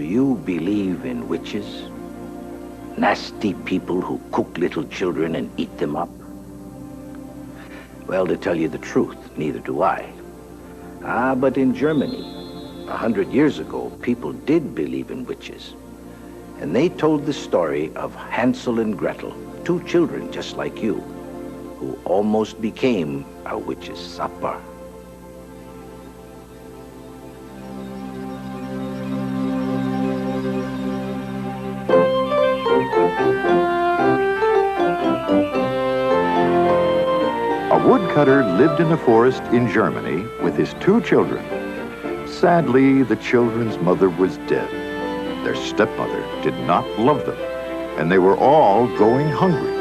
you believe in witches? Nasty people who cook little children and eat them up? Well, to tell you the truth, neither do I. But in Germany, 100 years ago, people did believe in witches. And they told the story of Hansel and Gretel, two children just like you, who almost became a witch's supper. A woodcutter lived in the forest in Germany with his two children. Sadly, the children's mother was dead. Their stepmother did not love them, and they were all going hungry.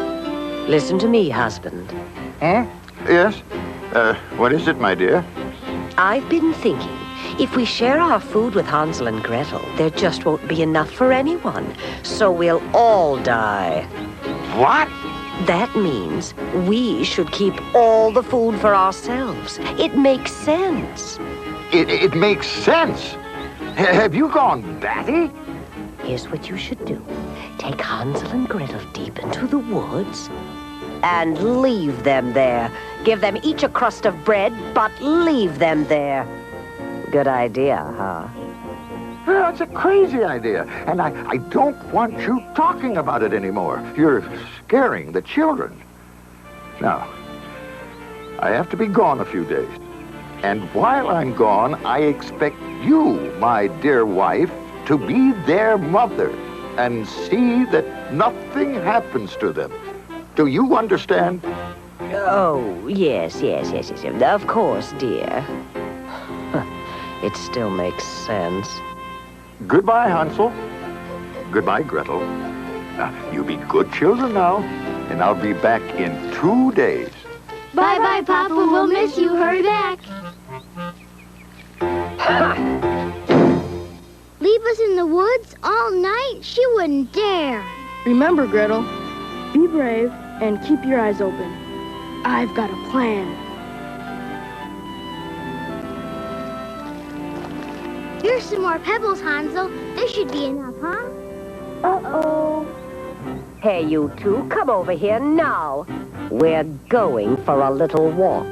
Listen to me, husband. Yes? What is it, my dear? I've been thinking, if we share our food with Hansel and Gretel, there just won't be enough for anyone, so we'll all die. What? That means we should keep all the food for ourselves. It makes sense. It makes sense. Have you gone batty? Here's what you should do. Take Hansel and Gretel deep into the woods and leave them there. Give them each a crust of bread, but leave them there. Good idea, huh? Well, it's a crazy idea, and I don't want you talking about it anymore. You're scaring the children. Now, I have to be gone a few days. And while I'm gone, I expect you, my dear wife, to be their mother and see that nothing happens to them. Do you understand? Oh, yes. Of course, dear. It still makes sense. Goodbye, Hansel. Goodbye, Gretel. You be good children now, and I'll be back in 2 days. Bye-bye, Papa. We'll miss you. Hurry back. Leave us in the woods all night? She wouldn't dare. Remember, Gretel, be brave and keep your eyes open. I've got a plan. Here's some more pebbles, Hansel. This should be enough, huh? Uh-oh. Hey, you two, come over here now. We're going for a little walk.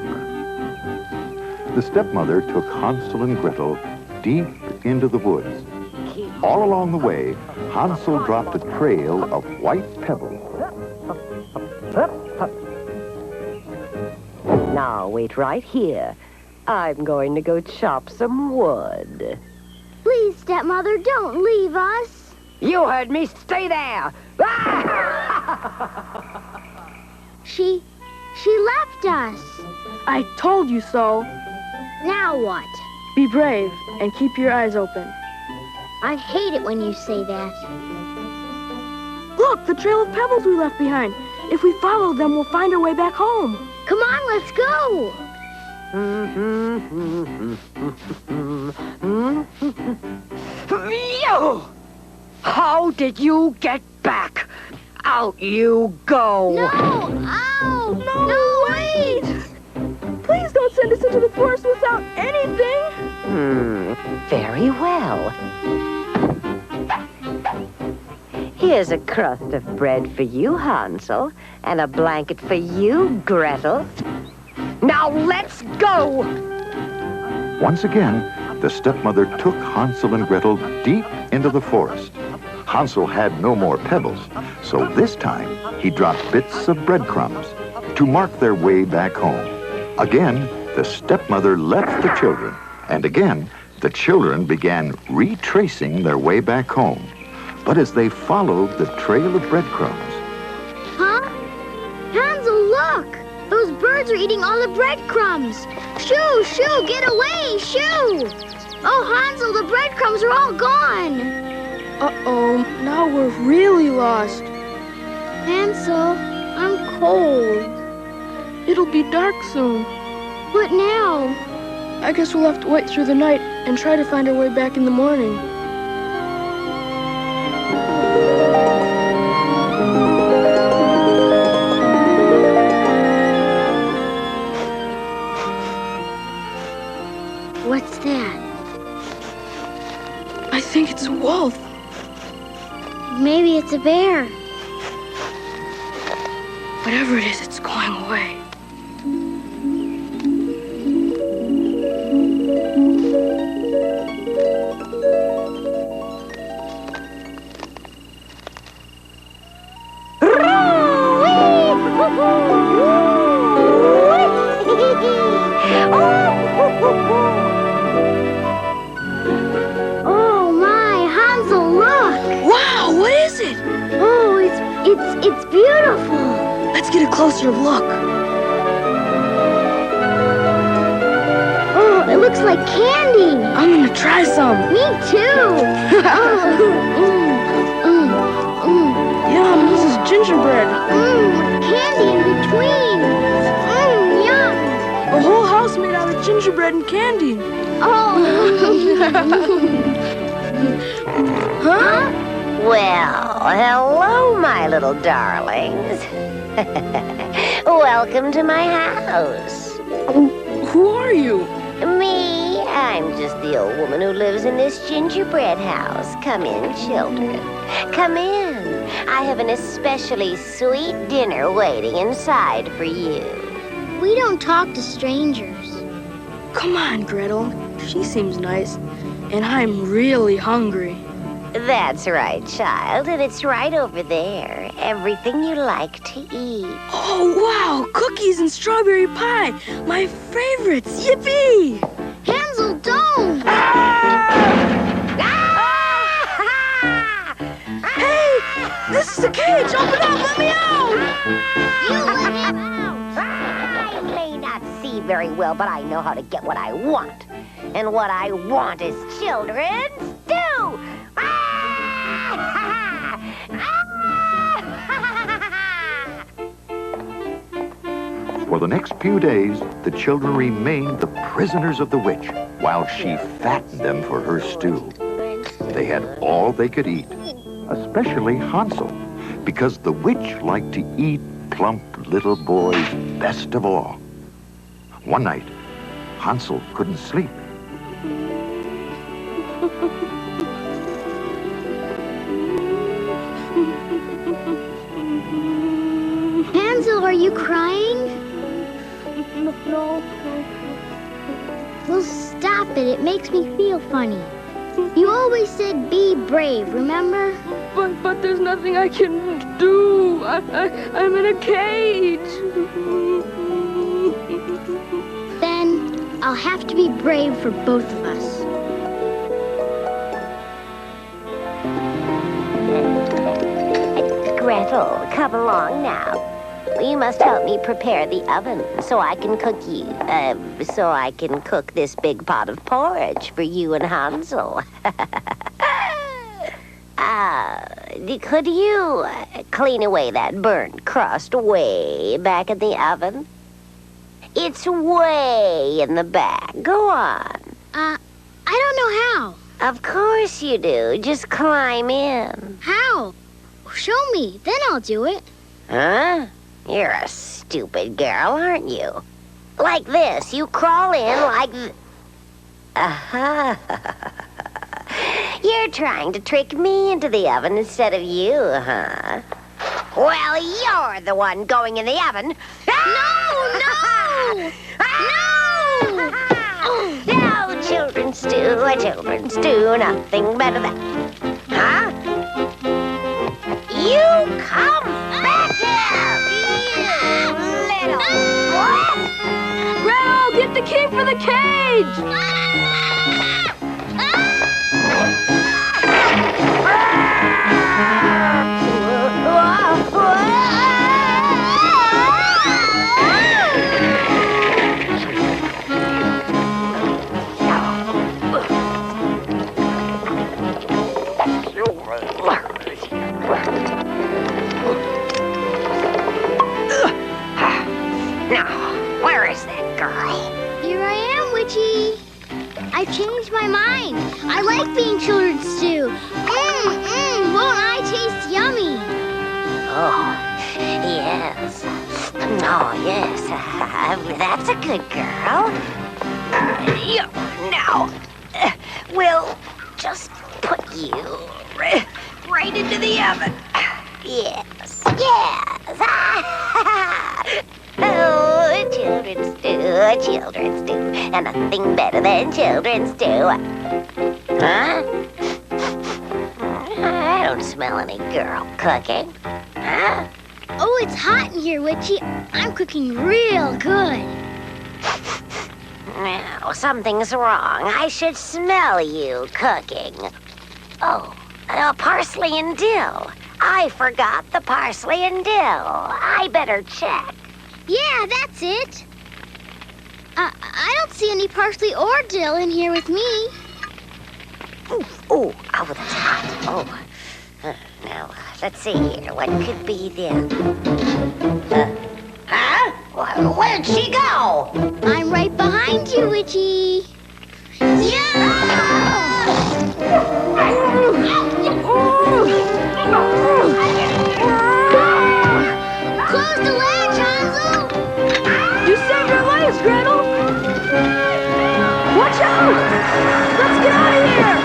The stepmother took Hansel and Gretel deep into the woods. All along the way, Hansel dropped a trail of white pebbles. Now, wait right here. I'm going to go chop some wood. Please, stepmother, don't leave us. You heard me. Stay there. She left us. I told you so. Now what? Be brave and keep your eyes open. I hate it when you say that. Look, the trail of pebbles we left behind. If we follow them, we'll find our way back home. Come on, let's go. You! How did you get back? Out you go! No! Ow! No, wait! Please don't send us into the forest without anything. Very well. Here's a crust of bread for you, Hansel, and a blanket for you, Gretel. Now let's go! Once again, the stepmother took Hansel and Gretel deep into the forest. Hansel had no more pebbles, so this time he dropped bits of breadcrumbs to mark their way back home. Again, the stepmother left the children, and again, the children began retracing their way back home. But as they followed the trail of breadcrumbs... Huh? Hansel, look! Those birds are eating all the breadcrumbs. Shoo, shoo, get away, shoo! Oh, Hansel, the breadcrumbs are all gone. Uh-oh, now we're really lost. Hansel, I'm cold. It'll be dark soon. What now? I guess we'll have to wait through the night and try to find our way back in the morning. What's that? I think it's a wolf. maybe it's a bear. Whatever it is, it's going away. Oh my, Hansel, look! Wow, what is it? Oh, it's beautiful. Let's get a closer look. Oh, it looks like candy. I'm gonna try some. Me too. Yum, this is gingerbread. With candy in between. Yum. A whole house made out of gingerbread and candy. Oh. Huh? Well, hello, my little darlings. Welcome to my house. Who are you? Me, I'm just the old woman who lives in this gingerbread house. Come in, children. Come in. I have an especially sweet dinner waiting inside for you. We don't talk to strangers. Come on, Gretel. She seems nice, and I'm really hungry. That's right, child, and it's right over there. Everything you like to eat. Oh, wow, cookies and strawberry pie. My favorites. Yippee! Hansel, don't! Hey, this is the cage. Open up, let me out. You let him out! I may not see very well, but I know how to get what I want. And what I want is children's stew! For the next few days, the children remained the prisoners of the witch while she fattened them for her stew. They had all they could eat, especially Hansel, because the witch liked to eat plump little boys best of all. One night, Hansel couldn't sleep. Hansel, are you crying? No. Well, stop it. It makes me feel funny. You always said be brave, remember? But there's nothing I can do. I'm in a cage. Then I'll have to be brave for both of us. Gretel, come along now. You must help me prepare the oven so I can cook this big pot of porridge for you and Hansel. Could you clean away that burnt crust way back in the oven? It's way in the back. Go on. I don't know how. Of course you do. Just climb in. How? Show me, then I'll do it. Huh? You're a stupid girl, aren't you? Like this. You crawl in like You're trying to trick me into the oven instead of you, huh? Well, you're the one going in the oven. No! No, children's stew, nothing better than... Huh? You come back here, you little... Gretel, get the key for the cage! Now, where is that girl? Here I am, Witchy. I've changed my mind. I like being children's stew. Won't I taste yummy? Oh, yes. Oh, yes. That's a good girl. Now, we'll just put you right right into the oven. Yes, yes. Oh, children's stew, and nothing better than children's stew. Huh? I don't smell any girl cooking. Huh? Oh, it's hot in here, Witchy. I'm cooking real good. No, something's wrong. I should smell you cooking. Oh, parsley and dill. I forgot the parsley and dill. I better check. Yeah, that's it. I don't see any parsley or dill in here with me. Oh, that's hot. Oh, now, let's see here. What could be this? Huh? Where'd she go? I'm right behind you, Witchy. Yeah! Close the latch, Hansel! You saved our lives, Gretel! Watch out! Let's get out of here!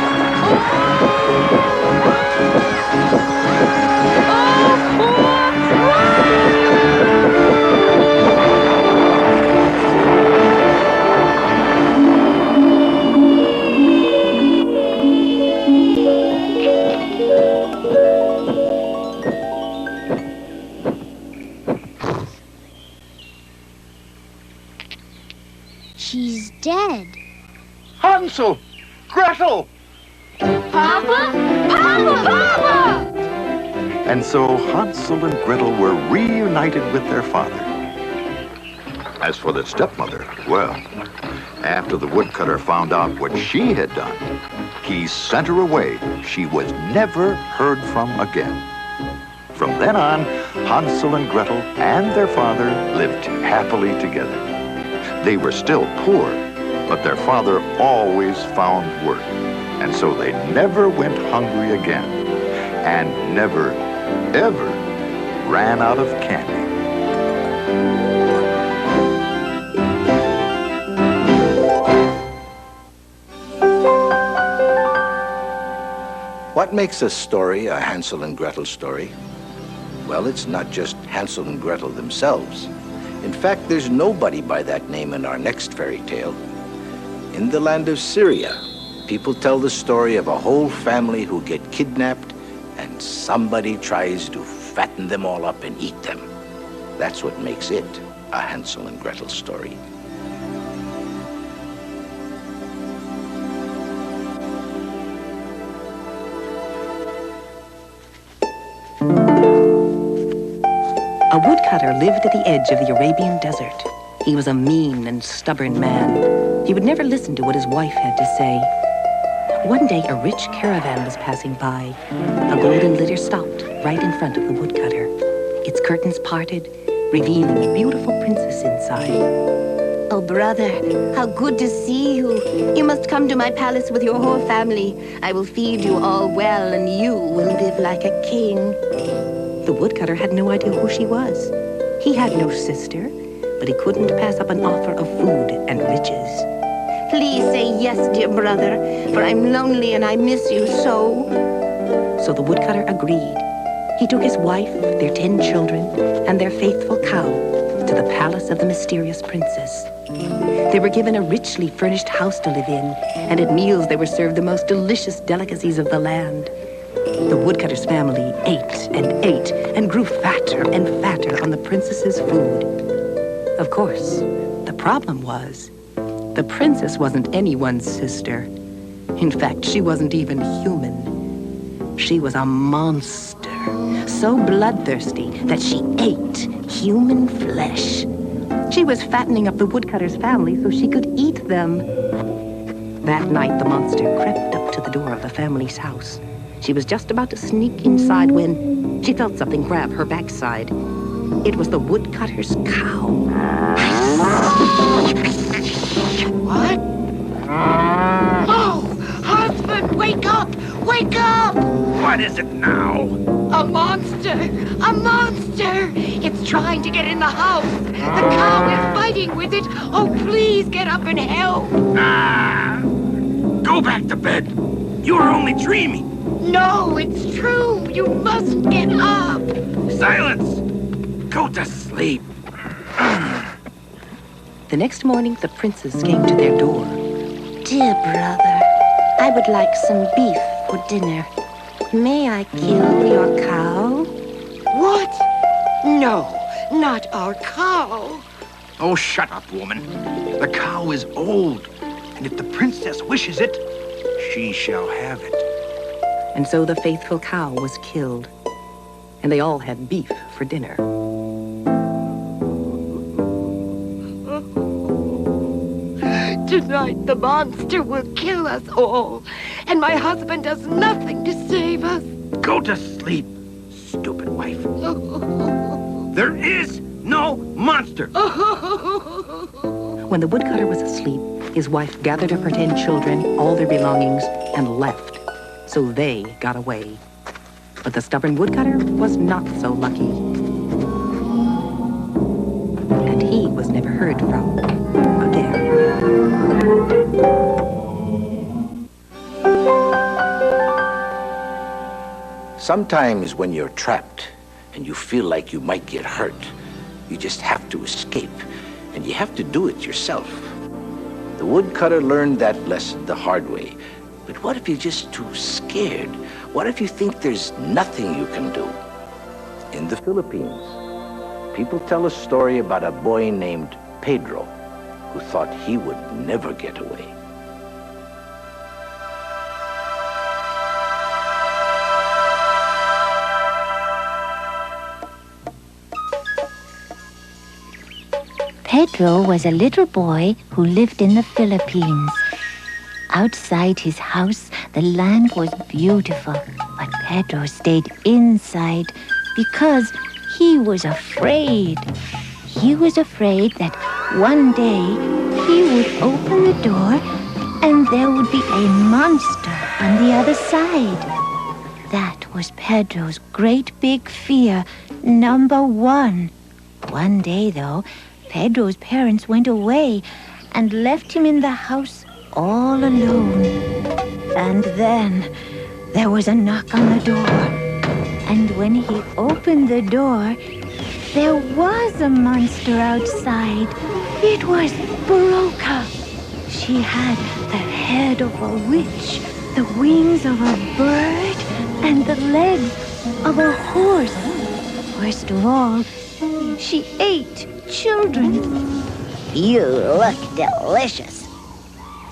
She's dead. Hansel! Gretel! Papa? Papa! And so Hansel and Gretel were reunited with their father. As for the stepmother, well, after the woodcutter found out what she had done, he sent her away. She was never heard from again. From then on, Hansel and Gretel and their father lived happily together. They were still poor, but their father always found work, and so they never went hungry again, and never, ever ran out of candy. What makes a story a Hansel and Gretel story? Well, it's not just Hansel and Gretel themselves. In fact, there's nobody by that name in our next fairy tale. In the land of Syria, people tell the story of a whole family who get kidnapped and somebody tries to fatten them all up and eat them. That's what makes it a Hansel and Gretel story. A woodcutter lived at the edge of the Arabian desert. He was a mean and stubborn man. He would never listen to what his wife had to say. One day, a rich caravan was passing by. A golden litter stopped right in front of the woodcutter. Its curtains parted, revealing a beautiful princess inside. Oh, brother, how good to see you. You must come to my palace with your whole family. I will feed you all well, and you will live like a king. The woodcutter had no idea who she was. He had no sister, but he couldn't pass up an offer of food and riches. Please say yes, dear brother, for I'm lonely and I miss you so. So the woodcutter agreed. He took his wife, their 10 children, and their faithful cow to the palace of the mysterious princess. They were given a richly furnished house to live in, and at meals they were served the most delicious delicacies of the land. The woodcutter's family ate and grew fatter and fatter on the princess's food. Of course, the problem was, the princess wasn't anyone's sister. In fact, she wasn't even human. She was a monster, so bloodthirsty that she ate human flesh. She was fattening up the woodcutter's family so she could eat them. That night, the monster crept up to the door of the family's house. She was just about to sneak inside when she felt something grab her backside. It was the woodcutter's cow. What? Oh, husband, wake up! Wake up! What is it now? A monster! A monster! It's trying to get in the house. The cow is fighting with it. Oh, please get up and help. Go back to bed. You were only dreaming. No, it's true. You must get up. Silence! Go to sleep. The next morning, the princes came to their door. Dear brother, I would like some beef for dinner. May I kill your cow? What? No, not our cow. Oh, shut up, woman. The cow is old, and if the princess wishes it, she shall have it. And so the faithful cow was killed, and they all had beef for dinner. Tonight the monster will kill us all, and my husband does nothing to save us. Go to sleep, stupid wife. There is no monster. When the woodcutter was asleep, his wife gathered up her 10 children, all their belongings, and left. So they got away. But the stubborn woodcutter was not so lucky. And he was never heard from again. Sometimes when you're trapped and you feel like you might get hurt, you just have to escape, and you have to do it yourself. The woodcutter learned that lesson the hard way. But what if you're just too scared? What if you think there's nothing you can do? In the Philippines, people tell a story about a boy named Pedro who thought he would never get away. Pedro was a little boy who lived in the Philippines. Outside his house, the land was beautiful, but Pedro stayed inside because he was afraid. He was afraid that one day he would open the door and there would be a monster on the other side. That was Pedro's great big fear, number one. One day, though, Pedro's parents went away and left him in the house all alone. And then there was a knock on the door. And when he opened the door, there was a monster outside. It was Britannica. She had the head of a witch, the wings of a bird, and the legs of a horse. Worst of all, she ate children. You look delicious.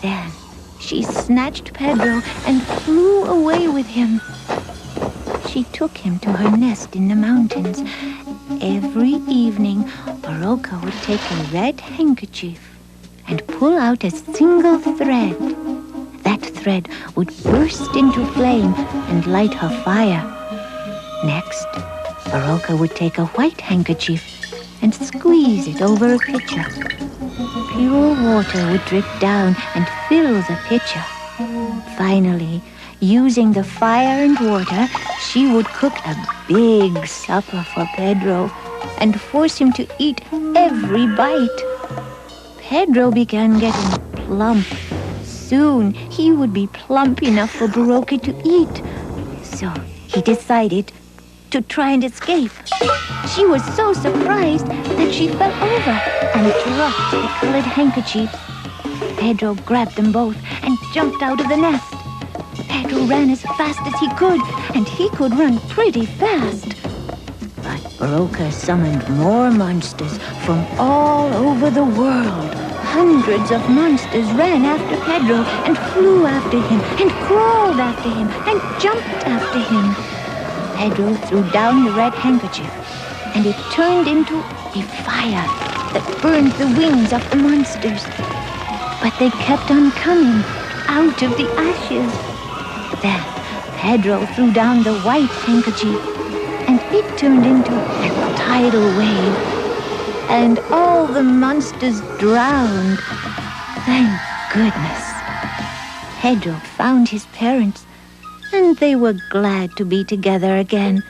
Then she snatched Pedro and flew away with him. She took him to her nest in the mountains. Every evening, Britannica would take a red handkerchief and pull out a single thread. That thread would burst into flame and light her fire. Next, Britannica would take a white handkerchief and squeeze it over a pitcher. Pure water would drip down and fill the pitcher. Finally, using the fire and water, she would cook a big supper for Pedro and force him to eat every bite. Pedro began getting plump. Soon, he would be plump enough for Britannica to eat. So he decided to try and escape. She was so surprised that she fell over and dropped the colored handkerchiefs. Pedro grabbed them both and jumped out of the nest. Pedro ran as fast as he could, and he could run pretty fast. But Britannica summoned more monsters from all over the world. Hundreds of monsters ran after Pedro and flew after him and crawled after him and jumped after him. Pedro threw down the red handkerchief, and it turned into a fire that burned the wings of the monsters. But they kept on coming out of the ashes. Then Pedro threw down the white handkerchief, and it turned into a tidal wave. And all the monsters drowned. Thank goodness. Pedro found his parents, and they were glad to be together again.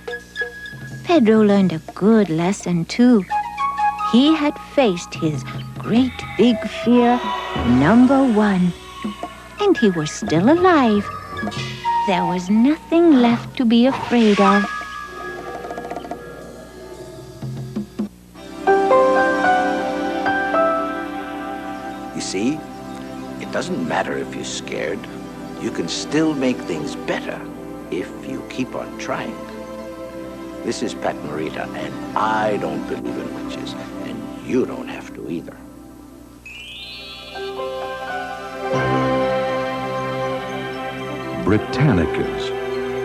Pedro learned a good lesson, too. He had faced his great big fear, number one, and he was still alive. there was nothing left to be afraid of. You see, it doesn't matter if you're scared. You can still make things better if you keep on trying. This is Pat Morita, and I don't believe in witches, and you don't have to either. Britannica's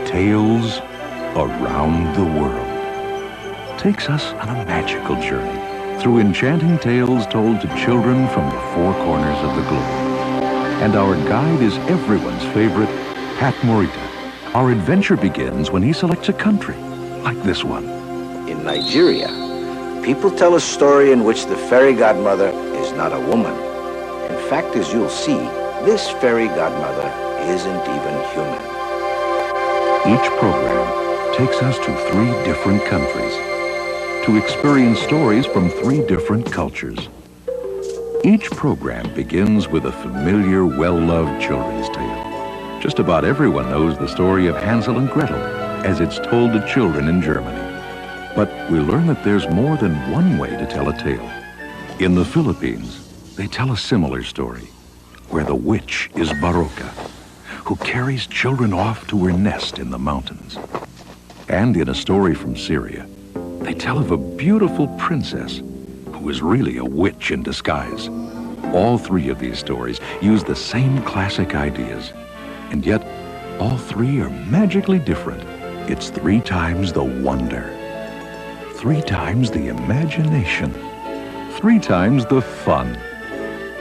Tales Around the World takes us on a magical journey through enchanting tales told to children from the four corners of the globe. And our guide is everyone's favorite, Pat Morita. Our adventure begins when he selects a country, like this one. In Nigeria, people tell a story in which the fairy godmother is not a woman. In fact, as you'll see, this fairy godmother isn't even human. Each program takes us to 3 different countries to experience stories from 3 different cultures. Each program begins with a familiar, well-loved children's tale. Just about everyone knows the story of Hansel and Gretel as it's told to children in Germany. But we learn that there's more than one way to tell a tale. In the Philippines, they tell a similar story, where the witch is Barroca, who carries children off to her nest in the mountains. And in a story from Syria, they tell of a beautiful princess who is really a witch in disguise. All 3 of these stories use the same classic ideas, and yet all 3 are magically different. It's 3 times the wonder, 3 times the imagination, 3 times the fun.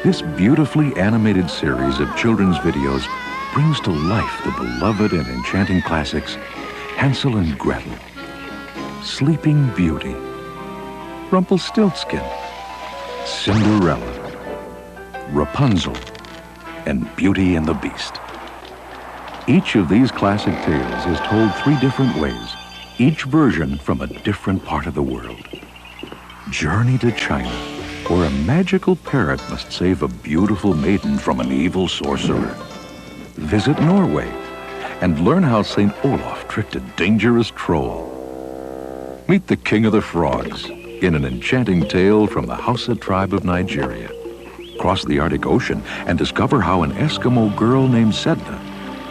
This beautifully animated series of children's videos brings to life the beloved and enchanting classics Hansel and Gretel, Sleeping Beauty, Rumpelstiltskin, Cinderella, Rapunzel, and Beauty and the Beast. Each of these classic tales is told 3 different ways, each version from a different part of the world. Journey to China, where a magical parrot must save a beautiful maiden from an evil sorcerer. Visit Norway and learn how St. Olaf tricked a dangerous troll. Meet the King of the Frogs in an enchanting tale from the Hausa tribe of Nigeria. Cross the Arctic Ocean and discover how an Eskimo girl named Sedna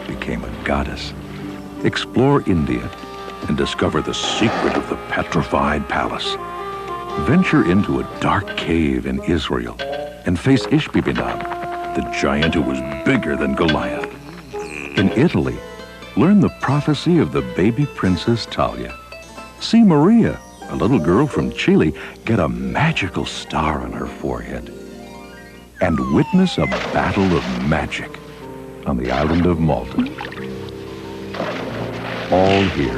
became a goddess. Explore India and discover the secret of the petrified palace. Venture into a dark cave in Israel and face Ishbi-Benob, the giant who was bigger than Goliath. In Italy, learn the prophecy of the baby princess Talia. See Maria, a little girl from Chile, get a magical star on her forehead. And witness a battle of magic on the island of Malta. All here,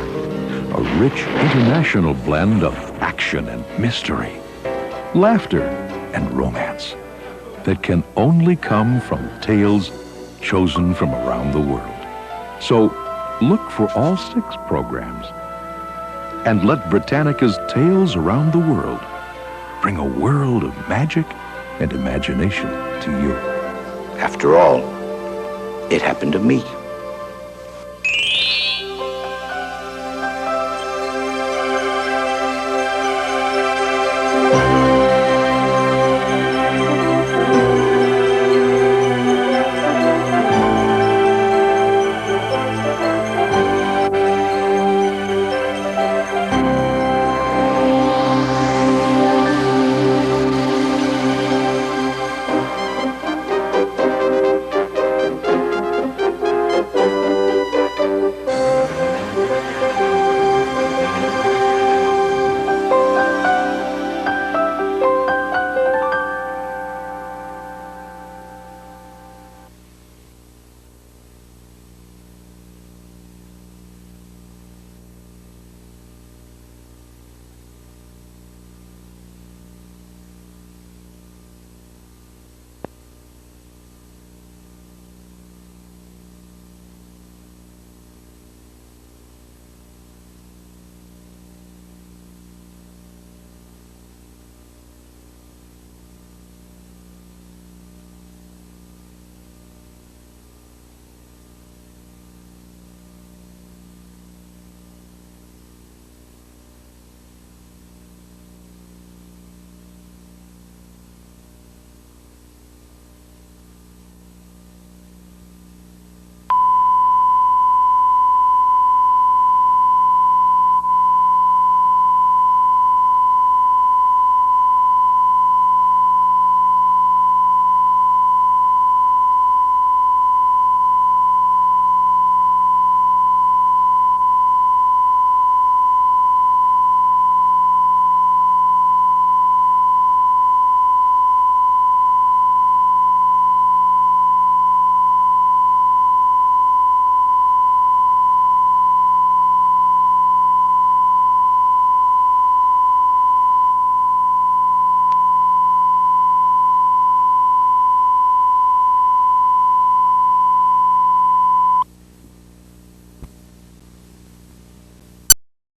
a rich international blend of action and mystery, laughter and romance that can only come from tales chosen from around the world. So look for all 6 programs and let Britannica's Tales Around the World bring a world of magic and imagination to you. After all, it happened to me.